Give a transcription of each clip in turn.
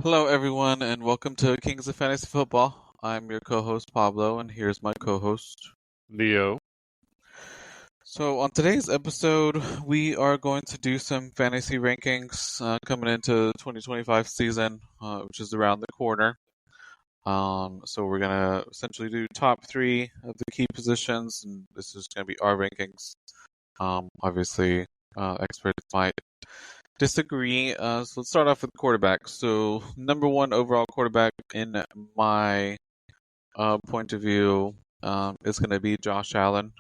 Hello, everyone, and welcome to Kings of Fantasy Football. I'm your co-host Pablo, and here's my co-host. Leo. So, on today's episode, we are going to do some fantasy rankings coming into 2025 season, which is around the corner. So we're gonna essentially do top three of the key positions, and this is gonna be our rankings. Obviously, experts might disagree. So let's start off with quarterback. So number one overall quarterback in my point of view is going to be Josh Allen,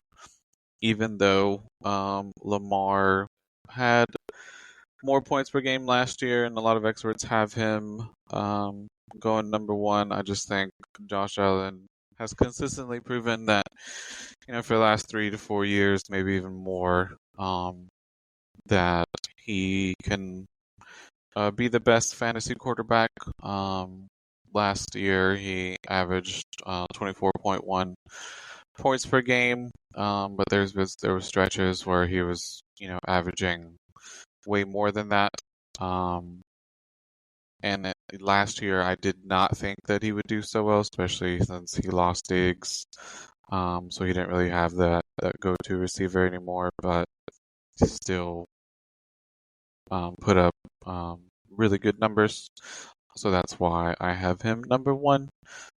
even though Lamar had more points per game last year, and a lot of experts have him going number one. I just think Josh Allen has consistently proven that, for the last 3 to 4 years, maybe even more, that he can be the best fantasy quarterback. Last year, he averaged 24.1 points per game, but there were stretches where he was, averaging way more than that. And last year, I did not think that he would do so well, especially since he lost Diggs. So he didn't really have that go-to receiver anymore, but still put up really good numbers. So that's why I have him number one.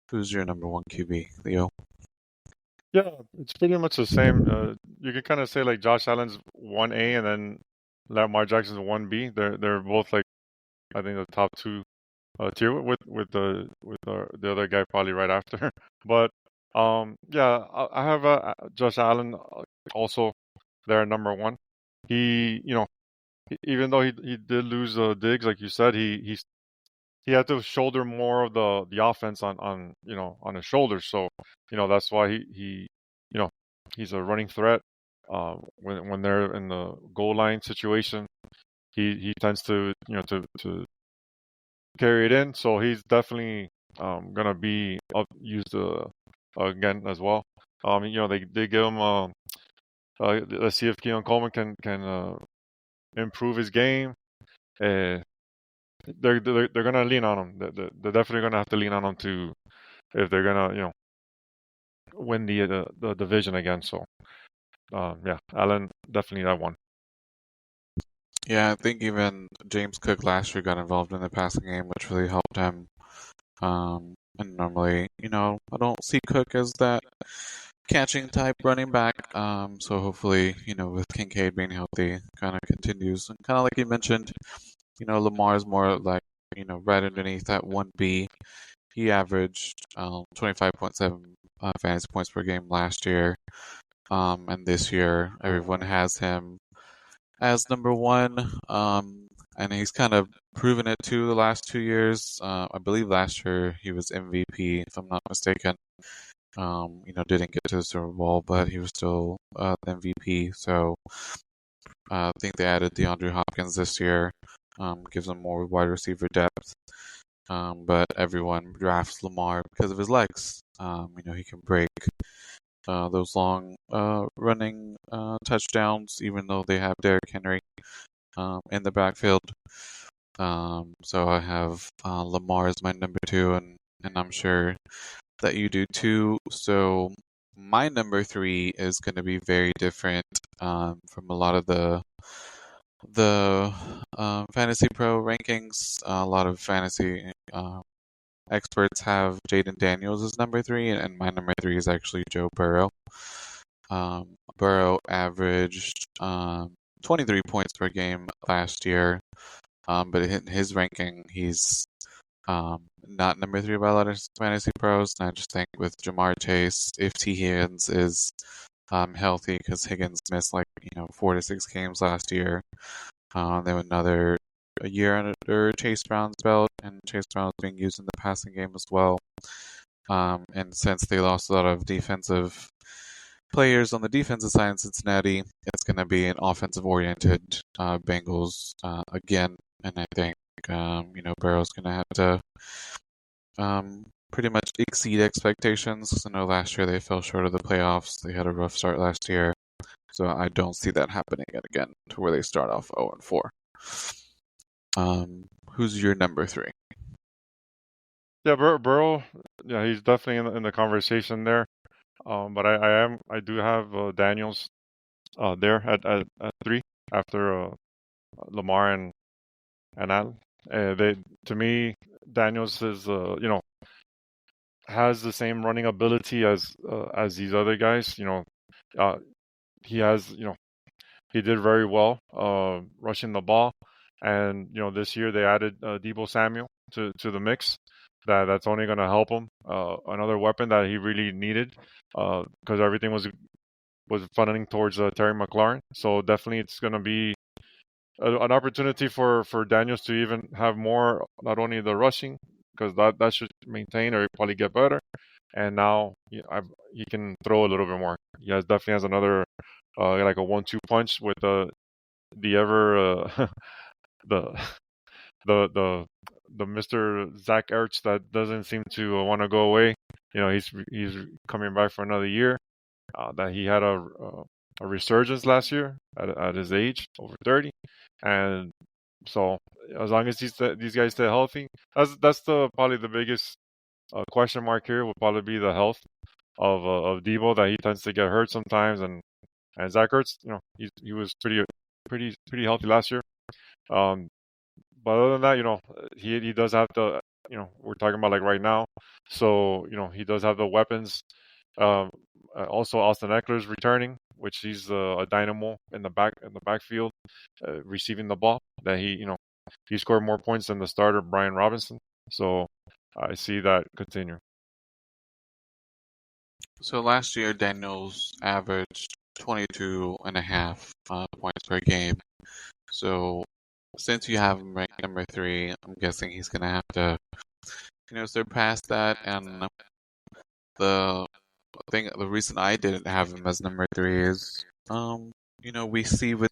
Who's your number one QB, Leo? Yeah, it's pretty much the same. You can kind of say like Josh Allen's 1A and then Lamar Jackson's 1B. They're both like I think the top two tier with the other guy probably right after. But yeah, I have Josh Allen also there at number one. He even though he did lose Diggs like you said, he had to shoulder more of the offense on his shoulders. So that's why you know he's a running threat. When they're in the goal line situation, he tends to to carry it in. So he's definitely gonna be used again as well. They give him let's see if Keon Coleman can improve his game. Uh, they're gonna lean on him. They're definitely gonna have to lean on him to if they're gonna win the division again. So yeah, Allen definitely that one. Yeah, I think even James Cook last year got involved in the passing game, which really helped him. And normally, I don't see Cook as that catching type running back. So hopefully, with Kincaid being healthy, kind of continues. And kind of like you mentioned, Lamar is more like, right underneath that 1B. He averaged 25.7 fantasy points per game last year. And this year, everyone has him as number one. And he's kind of proven it too the last 2 years. I believe last year he was MVP, if I'm not mistaken. Didn't get to the Super Bowl, but he was still the MVP. So I think they added DeAndre Hopkins this year, gives them more wide receiver depth. But everyone drafts Lamar because of his legs. He can break those long running touchdowns, even though they have Derrick Henry in the backfield. So I have Lamar as my number two, and I'm sure that you do too. So my number three is going to be very different from a lot of the Fantasy Pro rankings. A lot of fantasy experts have Jaden Daniels as number three, and my number three is actually Joe Burrow. Burrow averaged 23 points per game last year, but in his ranking, he's not number three by a lot of fantasy pros. And I just think with Jamar Chase, if T. Higgins is healthy, because Higgins missed 4 to 6 games last year, then another a year under Chase Brown's belt, and Chase Brown is being used in the passing game as well. And since they lost a lot of defensive players on the defensive side in Cincinnati, it's going to be an offensive-oriented Bengals again, and I think Burrow's going to have to pretty much exceed expectations. 'Cause I know last year they fell short of the playoffs. They had a rough start last year, so I don't see that happening again to where they start off 0-4. Who's your number three? Yeah, Burrow. Yeah, he's definitely in the conversation there. But I do have Daniels there at three after Lamar and Allen. They to me Daniels is has the same running ability as these other guys. Uh, he has he did very well rushing the ball, and this year they added Debo Samuel to the mix. That's only going to help him. Another weapon that he really needed because everything was funneling towards Terry McLaurin. So definitely it's going to be an opportunity for Daniels to even have more, not only the rushing, because that should maintain or probably get better. And now he can throw a little bit more. Definitely has another like a 1-2 punch with the ever the the the Mr. Zach Ertz that doesn't seem to want to go away. He's coming back for another year. That he had a resurgence last year at his age, over 30, and so as long as these guys stay healthy, that's probably the biggest question mark here would probably be the health of Debo, that he tends to get hurt sometimes, and Zach Ertz, he was pretty healthy last year. Um, but other than that, he does have the, we're talking about like right now, so he does have the weapons. Um, Also, Austin Eckler's returning, which he's a dynamo in the backfield, receiving the ball. That he scored more points than the starter Brian Robinson. So I see that continue. So last year, Daniels averaged 22 and a half points per game. So since you have him ranked number 3, I'm guessing he's going to have to, surpass that. And the the reason I didn't have him as number 3 is, we see with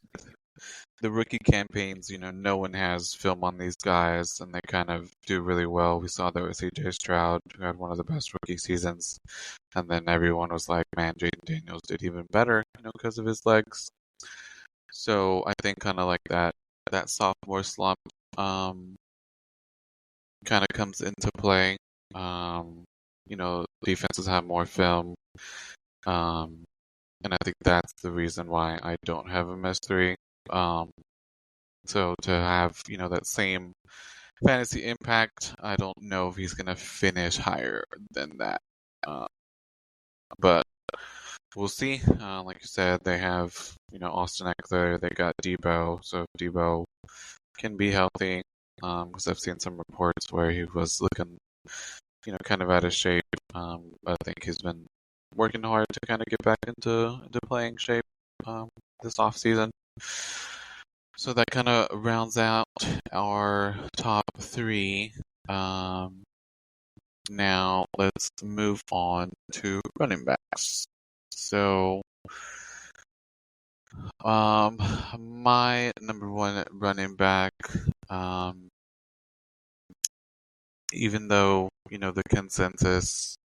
the rookie campaigns, no one has film on these guys, and they kind of do really well. We saw that with CJ Stroud, who had one of the best rookie seasons, and then everyone was like, "Man, Jaden Daniels did even better," because of his legs. So I think kind of like that sophomore slump, kind of comes into play. Defenses have more film, um, and I think that's the reason why I don't have him as 3. Um, So to have, that same fantasy impact, I don't know if he's gonna finish higher than that. Uh, but we'll see. Like you said, they have, Austin Eckler, they got Debo, so if Debo can be healthy, because I've seen some reports where he was looking, kind of out of shape. But I think he's been working hard to kind of get back into playing shape this off season. So that kind of rounds out our top 3. Now let's move on to running backs. So, my number 1 running back, even though, the consensus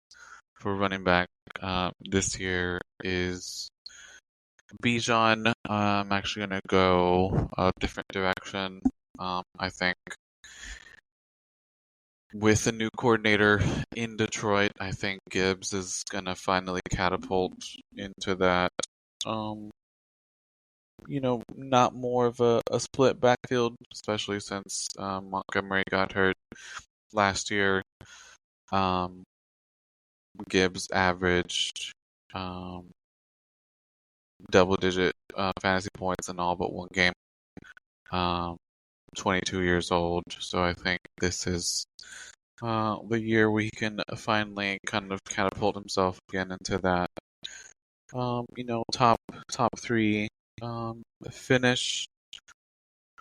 for running back this year is Bijan, I'm actually going to go a different direction. I think with a new coordinator in Detroit, I think Gibbs is going to finally catapult into that, not more of a split backfield, especially since Montgomery got hurt last year. Gibbs averaged double-digit fantasy points in all but one game. 22 years old, so I think this is the year we can finally kind of catapult himself again into that, top 3 finish.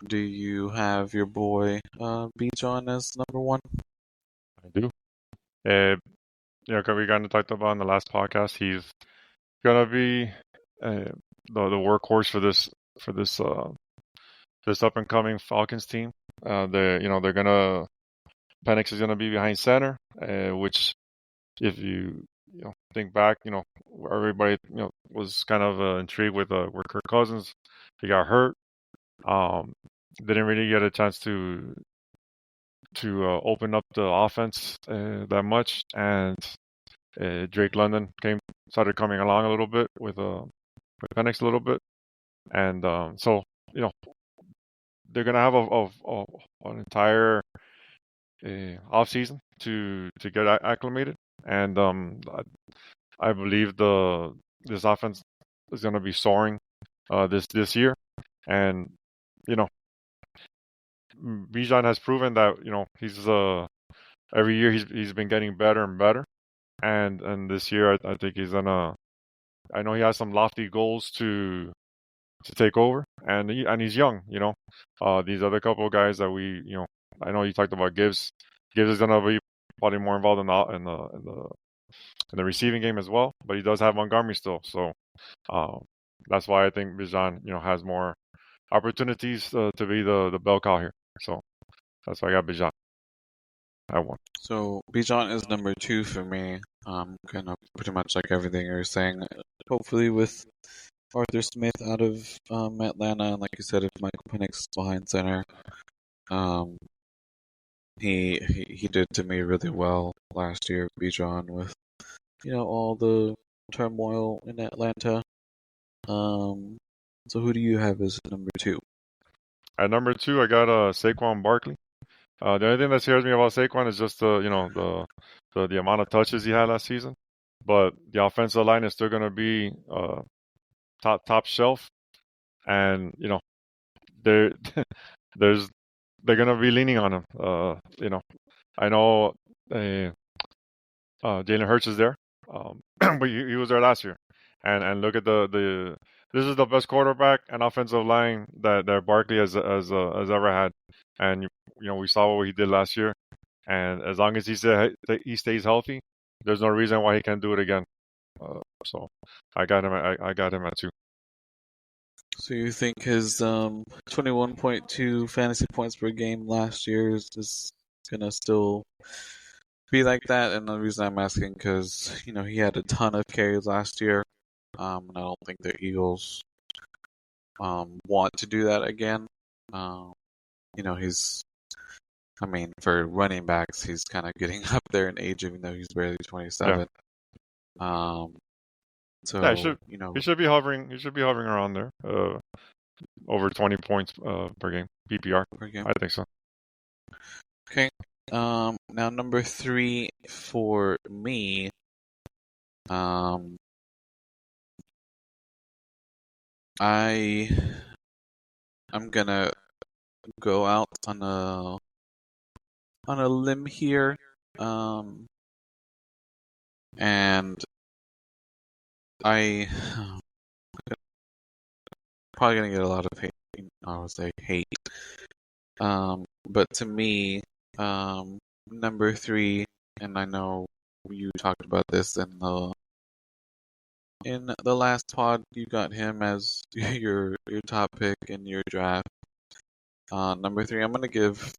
Do you have your boy Bijan as number 1? I do. Uh, 'cause we kind of talked about in the last podcast, he's gonna be the workhorse for this up and coming Falcons team. They're gonna Penix is gonna be behind center, which if you think back, everybody was kind of intrigued with where Kirk Cousins he got hurt. Didn't really get a chance open up the offense that much, and Drake London started coming along a little bit with Penix a little bit, and so you know they're gonna have an entire off season to get acclimated, and I believe this offense is gonna be soaring this year, and you know Bijan has proven that he's every year he's been getting better and better, and this year I think he's gonna. I know he has some lofty goals to take over, and he's young. These other couple of guys that I know you talked about Gibbs. Gibbs is gonna be probably more involved in the receiving game as well, but he does have Montgomery still, so that's why I think Bijan has more opportunities to be the bell cow here. So that's why I got Bijan. I won. So Bijan is number 2 for me. Kind of pretty much like everything you're saying. Hopefully with Arthur Smith out of Atlanta, and like you said, if Michael Penix behind center, he did to me really well last year, Bijan, with all the turmoil in Atlanta. So who do you have as number 2? At number 2, I got Saquon Barkley. The only thing that scares me about Saquon is just the amount of touches he had last season. But the offensive line is still going to be top shelf, and they're they're going to be leaning on him. I know Jalen Hurts is there, but he was there last year, and look at the this is the best quarterback and offensive line that Barkley has ever had, and we saw what he did last year, and as long as he stays healthy, there's no reason why he can't do it again. So I got him. I got him at 2. So you think his 21.2 fantasy points per game last year is gonna still be like that? And the reason I'm asking because he had a ton of carries last year, and I don't think the Eagles want to do that again. For running backs, he's kind of getting up there in age, even though he's barely 27. Yeah. So yeah, he should be hovering. He should be hovering around there, over 20 points per game PPR. per game. I think so. Okay. Now number 3 for me. I'm gonna go out on a limb here, and I probably gonna get a lot of hate. I would say hate. But to me, number 3, and I know you talked about this in the last pod. You got him as your top pick in your draft. Number 3, I'm gonna give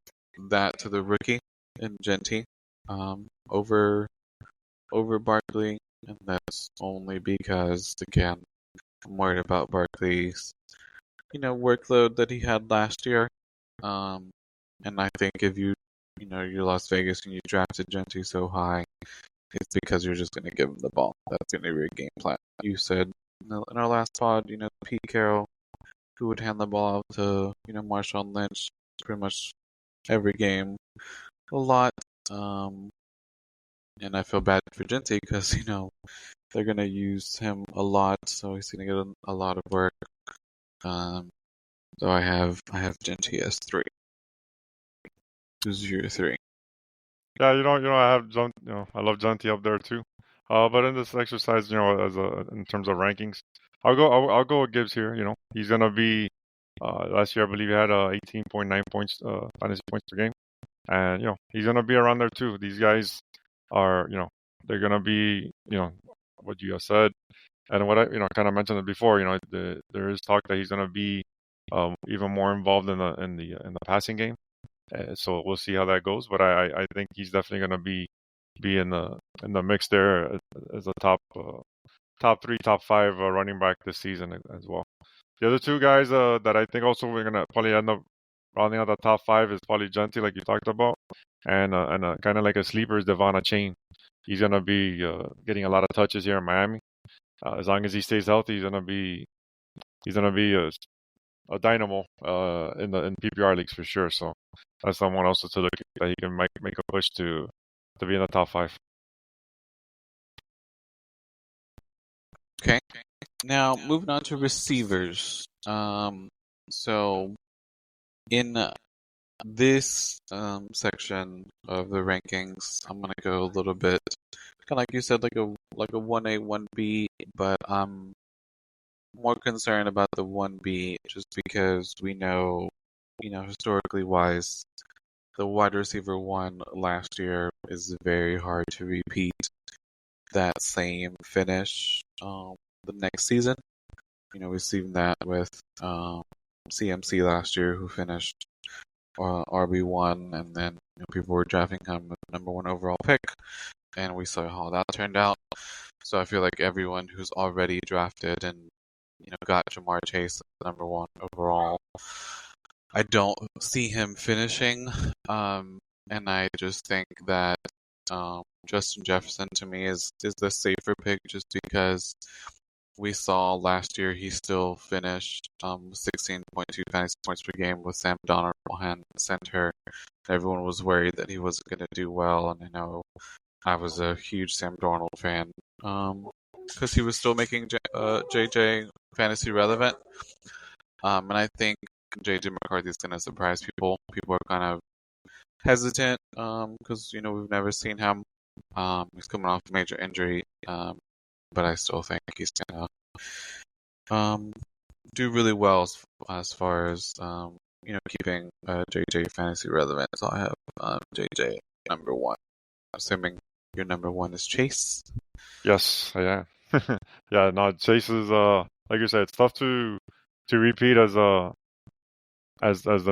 that to the rookie in Genty, over Barkley, and that's only because again I'm worried about Barkley's workload that he had last year. And I think if you're Las Vegas and you drafted Genty so high, it's because you're just going to give him the ball. That's going to be your game plan. You said in our last pod, Pete Carroll, who would hand the ball out to Marshawn Lynch pretty much every game, a lot. And I feel bad for Genty because they're going to use him a lot, so he's going to get a lot of work. So I have Genty as 3. Who's your 3? Yeah, I have I love Jonty up there too. But in this exercise, in terms of rankings, I'll go with Gibbs here. He's gonna be last year I believe he had 18.9 points fantasy points per game, and he's gonna be around there too. These guys are they're gonna be what you have said, and what I kind of mentioned it before. There is talk that he's gonna be even more involved in the passing game. So we'll see how that goes, but I think he's definitely going to be in the mix there as a top 3, top 5 running back this season as well. The other 2 guys that I think also we're going to probably end up rounding out the top five is probably Gentry, like you talked about, and kind of like a sleeper is Devon Chain. He's gonna be getting a lot of touches here in Miami. As long as he stays healthy, he's gonna be a dynamo in PPR leagues for sure. So that's someone also to look at that he can make a push to be in the top five. Okay. Now moving on to receivers. So in this section of the rankings, I'm gonna go a little bit kind of like you said, like a 1A 1B, but I'm more concerned about the 1B just because we know, historically wise, the wide receiver one last year is very hard to repeat that same finish the next season. We've seen that with CMC last year, who finished RB1, and then people were drafting him with number one overall pick, and we saw how that turned out. So I feel like everyone who's already drafted and got Jamar Chase number one overall, I don't see him finishing. And I just think that Justin Jefferson to me is the safer pick just because we saw last year he still finished 16.2 fantasy points per game with Sam Darnold behind center. Everyone was worried that he wasn't going to do well, and I know I was a huge Sam Darnold fan because he was still making JJ fantasy relevant. And I think JJ McCarthy is going to surprise people. People are kind of hesitant because we've never seen him. He's coming off a major injury, but I still think he's going to do really well as far as keeping JJ fantasy relevant. So I have JJ number one. Assuming your number one is Chase. Yes, yeah, yeah. No, Chase is like you said, it's tough to repeat as the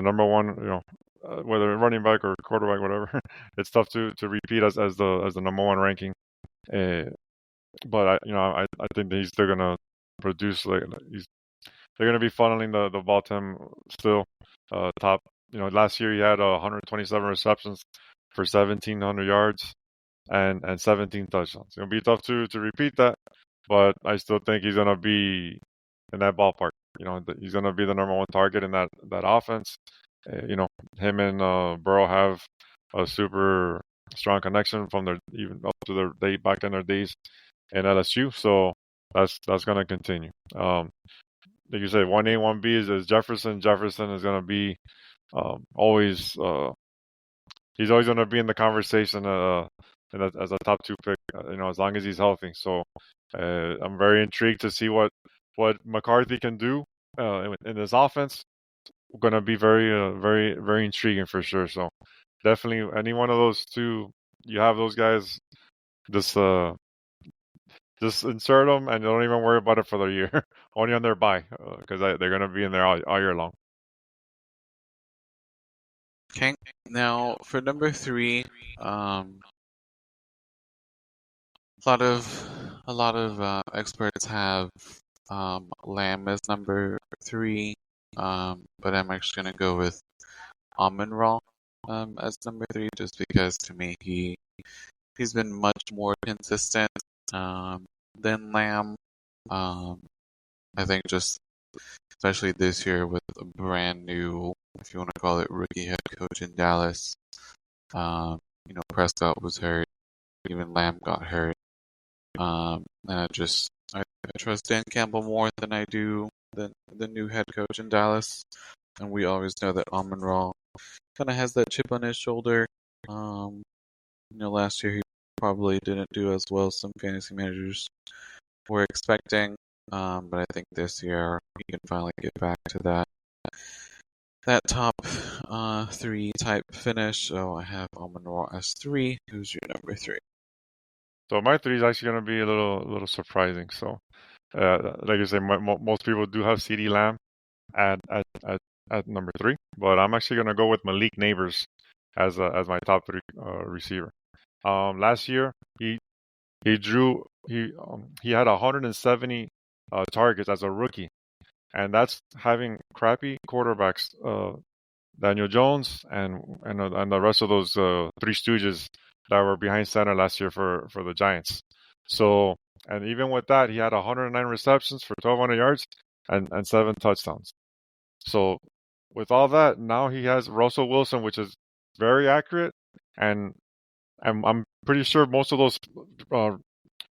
number one. Whether running back or quarterback, whatever. It's tough to repeat as the number one ranking. Uh, but I think that he's still gonna produce they're gonna be funneling the ball to him still. Top. Last year he had 127 receptions for 1,700 yards and 17 touchdowns. It's gonna be tough to repeat that, but I still think he's gonna be in that ballpark. He's gonna be the number one target in that offense. Him and Burrow have a super strong connection from their even up to their day back in their days in LSU. So that's gonna continue. Like you said, 1A, 1B is Jefferson. Jefferson is gonna be always. He's always gonna be in the conversation as a top two pick. As long as he's healthy. So I'm very intrigued to see what McCarthy can do in this offense. Going to be very, very, very intriguing for sure. So definitely, any one of those two, you have those guys, just insert them and don't even worry about it for the year, only on their bye, because they're going to be in there all year long. Okay, now for number three, a lot of experts have Lamb as number three, but I'm actually gonna go with Amon-Ra as number three, just because to me he's been much more consistent than Lamb. I think just especially this year with a brand new, if you want to call it, rookie head coach in Dallas. Prescott was hurt, even Lamb got hurt, and I trust Dan Campbell more than I do the new head coach in Dallas, and we always know that Amon-Ra kind of has that chip on his shoulder. Last year he probably didn't do as well as some fantasy managers were expecting, but I think this year he can finally get back to that top three type finish. So I have Amon-Ra as three. Who's your number three? So my three is actually going to be a little surprising. So, like I said, most people do have CeeDee Lamb at number three, but I'm actually going to go with Malik Neighbors as my top three receiver. Last year he had 170 targets as a rookie, and that's having crappy quarterbacks Daniel Jones, and the rest of those three stooges that were behind center last year for the Giants. So, and even with that, he had 109 receptions for 1,200 yards and 7 touchdowns. So, with all that, now he has Russell Wilson, which is very accurate, and I'm pretty sure most of those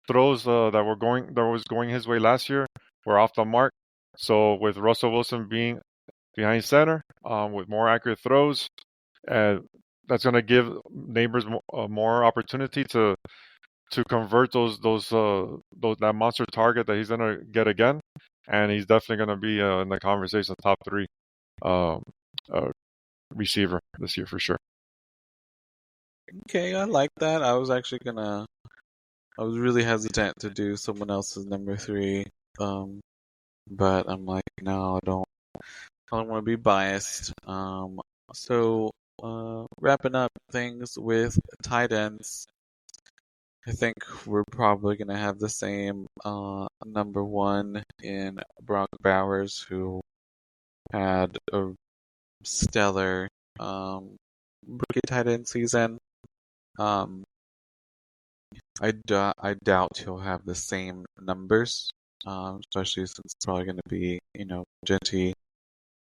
throws that was going his way last year were off the mark. So, with Russell Wilson being behind center, with more accurate throws, that's going to give Neighbors more opportunity to convert that monster target that he's going to get again, and he's definitely going to be in the conversation top three uh, uh, receiver this year for sure. Okay, I like that. I was really hesitant to do someone else's number three, but I'm like, no, I don't want to be biased. So wrapping up things with tight ends, I think we're probably going to have the same number one in Brock Bowers, who had a stellar rookie tight end season. Um, I doubt he'll have the same numbers, especially since it's probably going to be, Genty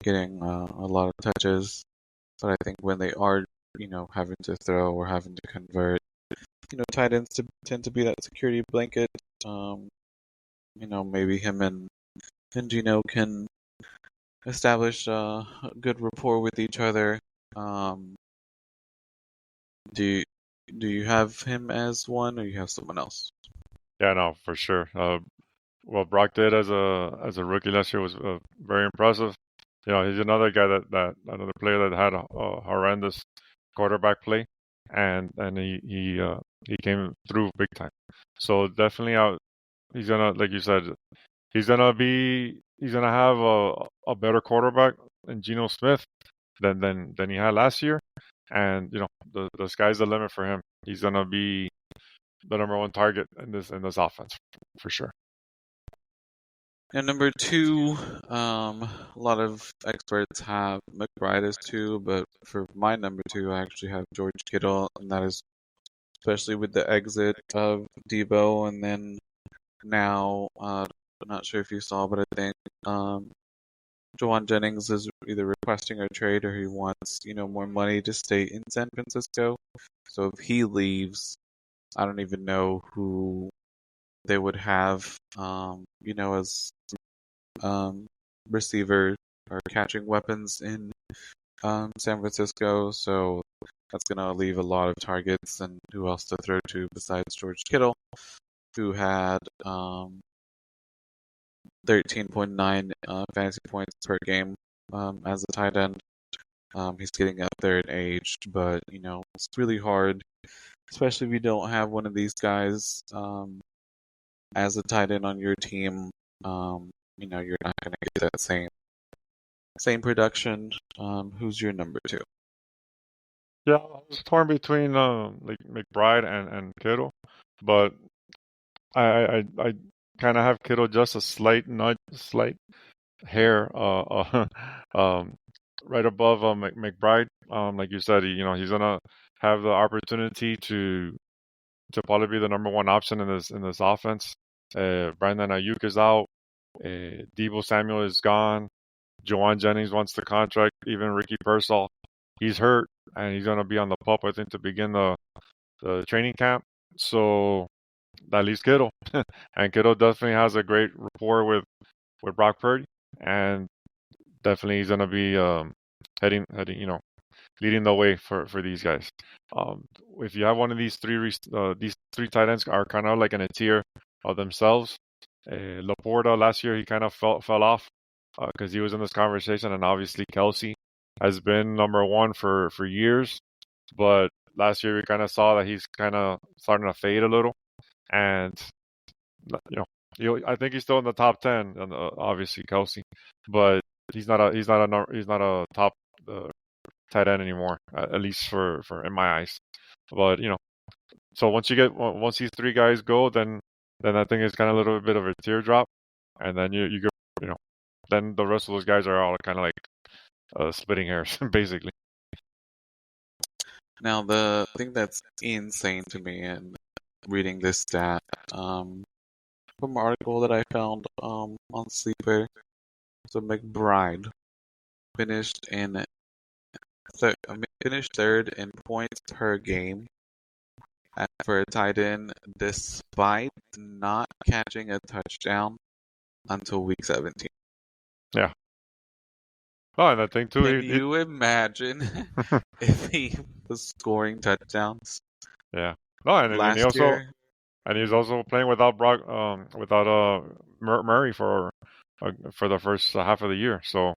getting a lot of touches. But I think when they are, having to throw or having to convert, tight ends tend to be that security blanket. Maybe him and Gino can establish a good rapport with each other. Um, do you have him as one, or you have someone else? Yeah, no, for sure. What Brock did as a rookie last year was very impressive. He's another guy that another player that had a horrendous quarterback play, and he came through big time. So definitely out. He's gonna, like you said, he's gonna have a better quarterback in Geno Smith than he had last year, and the sky's the limit for him. He's gonna be the number one target in this offense for sure. And number two, a lot of experts have McBride as two, but for my number two, I actually have George Kittle, and that is especially with the exit of Debo, and then now, I'm not sure if you saw, but I think Jawan Jennings is either requesting a trade or he wants, more money to stay in San Francisco. So if he leaves, I don't even know who they would have, as receiver or catching weapons in San Francisco. So that's going to leave a lot of targets and who else to throw to besides George Kittle, who had 13.9 fantasy points per game as a tight end. He's getting up there in age, but it's really hard, especially if you don't have one of these guys as a tight end on your team. You're not going to get that same production. Who's your number two? Yeah, I was torn between like McBride and Kittle, but I kind of have Kittle just a slight hair right above McBride. Like you said, he's gonna have the opportunity to probably be the number one option in this offense. Brandon Ayuk is out. Deebo Samuel is gone. Jawan Jennings wants the contract. Even Ricky Pearsall, he's hurt, and he's gonna be on the pup, I think, to begin the training camp. So that leaves Kittle, and Kittle definitely has a great rapport with Brock Purdy, and definitely he's gonna be heading, leading the way for these guys. If you have one of these three tight ends are kind of like in a tier of themselves. Laporta last year he kind of fell off because he was in this conversation, and obviously Kelsey has been number one for years, but last year we kind of saw that he's kind of starting to fade a little, and I think he's still in the top 10, and obviously Kelsey, but he's not a top tight end anymore, at least for in my eyes. But so once these three guys go, then I think it's kind of a little bit of a teardrop, and then you go, then the rest of those guys are all kind of like splitting hairs, basically. Now, the thing that's insane to me in reading this stat, from an article that I found on Sleeper, so McBride finished in finished third in points per game for a tight end, despite not catching a touchdown until week 17. Yeah. Oh, and I think too, Can you imagine if he was scoring touchdowns yeah. No, and last year? he's also playing without Brock, without Murray for the first half of the year. So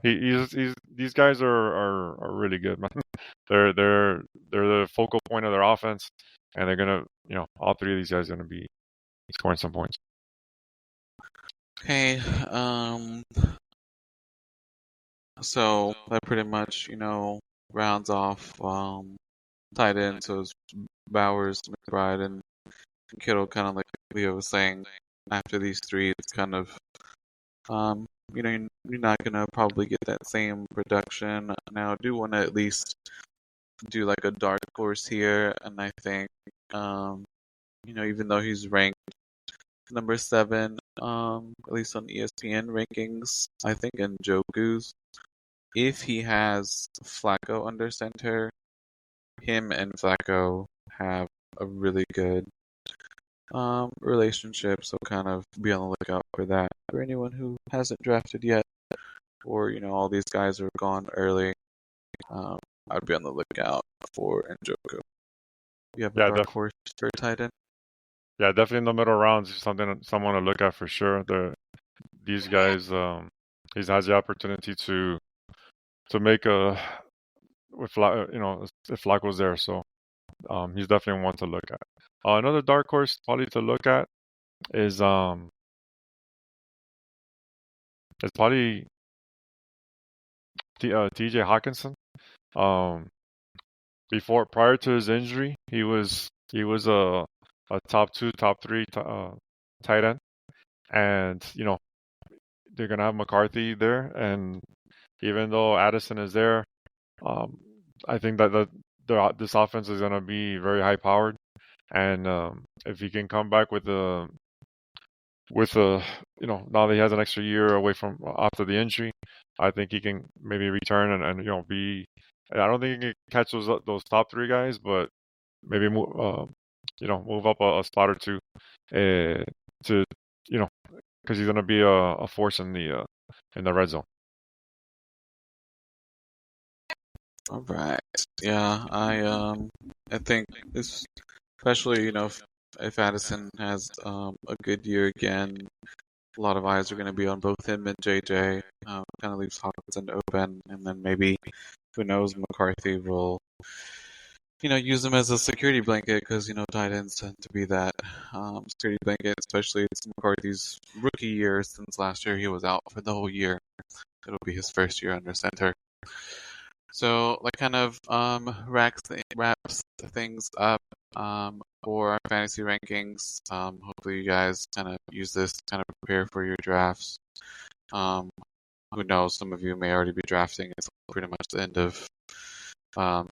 he's these guys are really good, man. They're the focal point of their offense, and they're gonna all three of these guys are gonna be scoring some points. Okay, so that pretty much, rounds off tight end. So it's Bowers, McBride, and Kittle, kind of like Leo was saying. After these three, it's kind of, you're not gonna probably get that same production. Now, I do want to at least do like a dark horse here, and I think, even though he's ranked number 7, at least on ESPN rankings, I think in Njoku's, if he has Flacco under center, him and Flacco have a really good relationship, so kind of be on the lookout for that. For anyone who hasn't drafted yet, or all these guys are gone early, I'd be on the lookout for Njoku. You have a Yeah, dark horse for tight end? yeah, definitely in the middle rounds, someone to look at for sure. These guys, he has the opportunity to make a if Flacco's there, so he's definitely one to look at. Another dark horse probably to look at is probably TJ Hawkinson. Um, prior to his injury, he was a top 2, top 3 tight end, and they're gonna have McCarthy there, and even though Addison is there, I think that this offense is gonna be very high powered, and if he can come back with now that he has an extra year away from after the injury, I think he can maybe return and be. I don't think he can catch those top 3 guys, but maybe move up a spot or two, to because he's gonna be a force in the red zone. All right. Yeah, I think this, especially if Addison has a good year again, a lot of eyes are going to be on both him and JJ. Kind of leaves Hawkinson open, and then maybe who knows, McCarthy will use him as a security blanket because tight ends tend to be that security blanket, especially it's McCarthy's rookie year. Since last year he was out for the whole year. It'll be his first year under center. So that kind of wraps things up for our fantasy rankings. Hopefully you guys kind of use this to kind of prepare for your drafts. Who knows? Some of you may already be drafting. It's pretty much the end of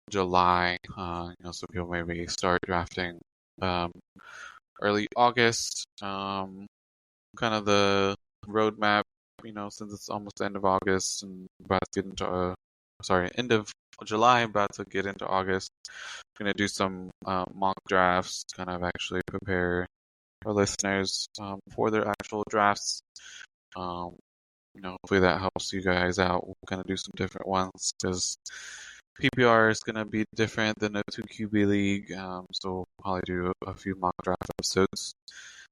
July. So people maybe start drafting early August. Kind of the roadmap. Since it's almost the end of August and about to get into end of July, about to get into August. I'm going to do some mock drafts, kind of actually prepare our listeners for their actual drafts. Hopefully that helps you guys out. We'll kind of do some different ones because PPR is going to be different than a 2 QB league. So we'll probably do a few mock draft episodes.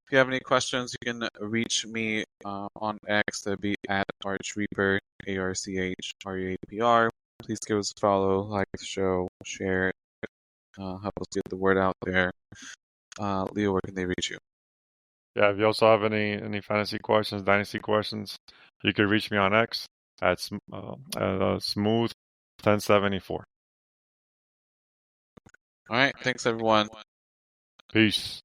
If you have any questions, you can reach me on X. That'd be at ArchReaper, ARCHREAPR. Please give us a follow, like the show, share it, help us get the word out there. Leo, where can they reach you? Yeah, if you also have any fantasy questions, dynasty questions, you can reach me on X at smooth1074. All right, thanks everyone. Peace.